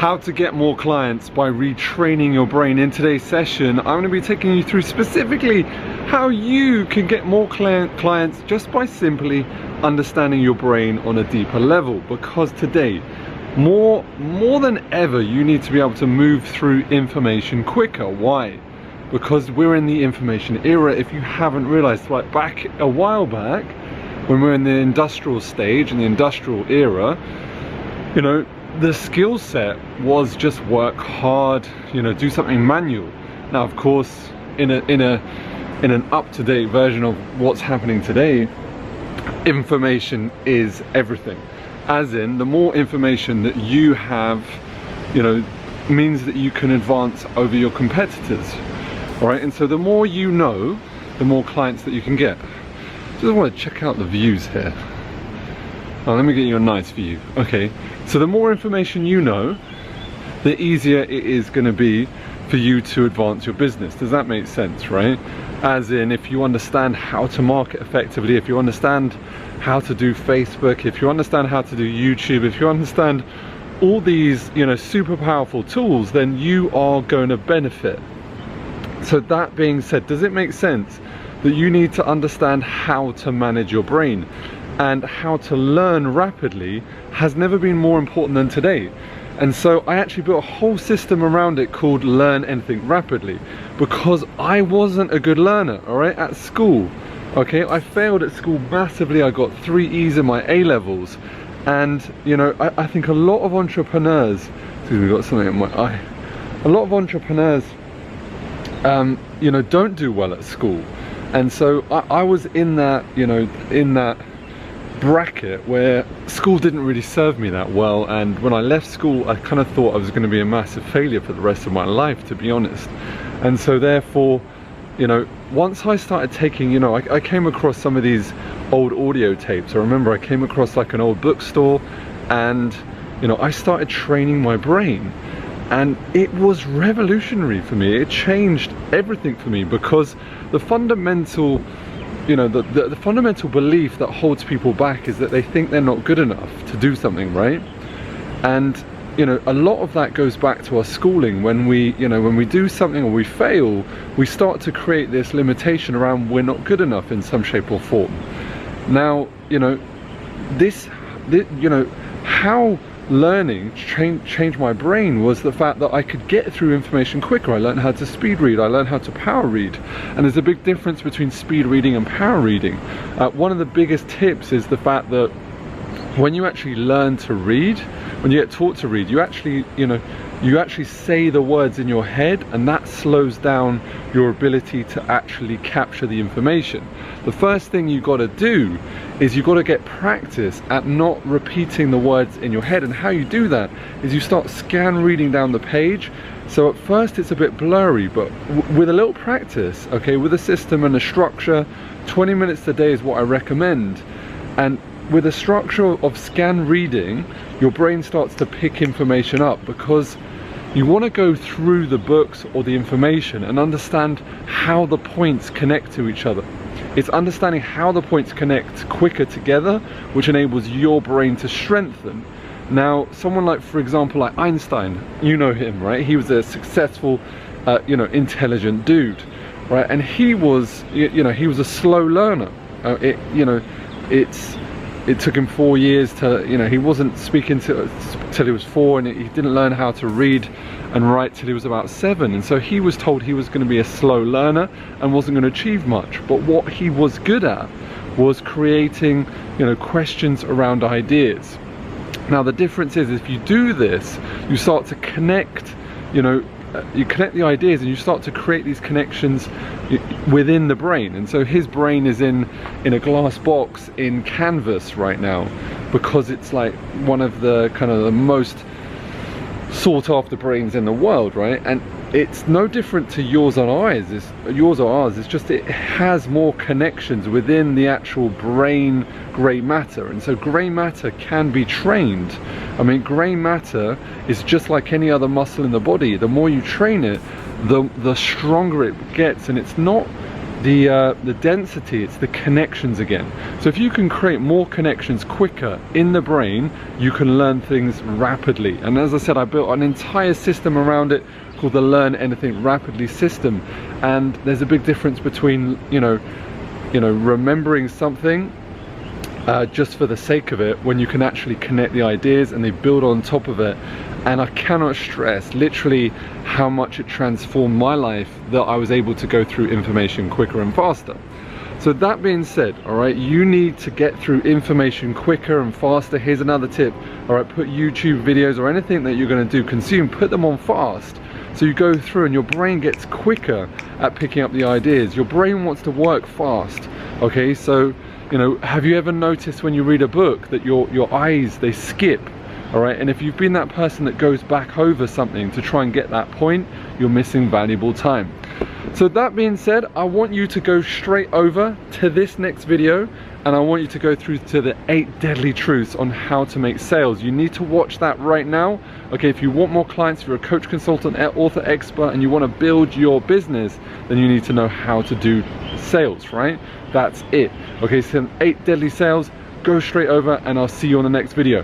how to get more clients by retraining your brain. In today's session, I'm going to be taking you through specifically how you can get more clients just by simply understanding your brain on a deeper level. Because today, more than ever, you need to be able to move through information quicker. Why? Because we're in the information era. If you haven't realized, like back a while back, when we're in the industrial stage, in the industrial era, you know, the skill set was just work hard, you know, do something manual. Now, of course, in an up-to-date version of what's happening today, information is everything. As in, the more information that you have, you know, means that you can advance over your competitors. All right, and so the more you know, the more clients that you can get. Just want to check out the views here. Oh, let me get you a nice view. Okay, so the more information you know, the easier it is going to be for you to advance your business. Does that make sense, right? As in, if you understand how to market effectively, if you understand how to do Facebook, if you understand how to do YouTube, if you understand all these, you know, super powerful tools, then you are going to benefit. So that being said, does it make sense that you need to understand how to manage your brain? And how to learn rapidly has never been more important than today. And so I actually built a whole system around it called Learn Anything Rapidly, because I wasn't a good learner, all right, at school. Okay, I failed at school massively. I got 3 E's in my A levels. And, you know, I think a lot of entrepreneurs, excuse me, got something in my eye. A lot of entrepreneurs, you know, don't do well at school. And so I was in that, you know, in that bracket where school didn't really serve me that well, and when I left school I kind of thought I was going to be a massive failure for the rest of my life, to be honest. And so therefore, you know, once I started taking, you know, I came across some of these old audio tapes. I remember I came across like an old bookstore, and you know, I started training my brain, and it was revolutionary for me. It changed everything for me, because the fundamental, you know, the fundamental belief that holds people back is that they think they're not good enough to do something, right? And you know, a lot of that goes back to our schooling. When we, you know, when we do something or we fail, we start to create this limitation around we're not good enough in some shape or form. Now, you know, this you know, how learning changed my brain was the fact that I could get through information quicker. I learned how to speed read, I learned how to power read, and there's a big difference between speed reading and power reading. One of the biggest tips is the fact that when you actually learn to read, when you get taught to read, you actually, you know, you actually say the words in your head, and that slows down your ability to actually capture the information. The first thing you got to do is you got to get practice at not repeating the words in your head. And how you do that is you start scan reading down the page. So at first it's a bit blurry, but with a little practice, okay, with a system and a structure, 20 minutes a day is what I recommend. And with a structure of scan reading, your brain starts to pick information up, because you want to go through the books or the information and understand how the points connect to each other. It's understanding how the points connect quicker together, which enables your brain to strengthen. Now, someone like, for example, like Einstein, you know him, right? He was a successful, you know, intelligent dude, right? And he was, you know, he was a slow learner. You know, it took him 4 years to, you know, he wasn't speaking till he was 4, and he didn't learn how to read and write till he was about 7. And so he was told he was going to be a slow learner and wasn't going to achieve much. But what he was good at was creating, you know, questions around ideas. Now the difference is, if you do this, you start to connect, you know, you connect the ideas, and you start to create these connections within the brain. And so his brain is in a glass box in canvas right now, because it's like one of the kind of the most sought after brains in the world, right? And it's no different to yours or ours. It's just it has more connections within the actual brain grey matter. And so grey matter can be trained. I mean, grey matter is just like any other muscle in the body. The more you train it, the stronger it gets. And it's not the density, it's the connections again. So if you can create more connections quicker in the brain, you can learn things rapidly. And as I said, I built an entire system around it called the Learn Anything Rapidly system. And there's a big difference between, you know, remembering something just for the sake of it, when you can actually connect the ideas and they build on top of it. And I cannot stress literally how much it transformed my life that I was able to go through information quicker and faster. So that being said, all right, you need to get through information quicker and faster. Here's another tip. All right, put YouTube videos or anything that you're going to do, consume, put them on fast. So you go through and your brain gets quicker at picking up the ideas. Your brain wants to work fast. Okay, so, you know, have you ever noticed when you read a book that your eyes, they skip? All right, and if you've been that person that goes back over something to try and get that point, you're missing valuable time. So that being said, I want you to go straight over to this next video, and I want you to go through to the 8 deadly truths on how to make sales. You need to watch that right now. Okay, if you want more clients, if you're a coach, consultant, author, expert, and you want to build your business, then you need to know how to do sales, right? That's it. Okay, so 8 deadly sales, go straight over, and I'll see you on the next video.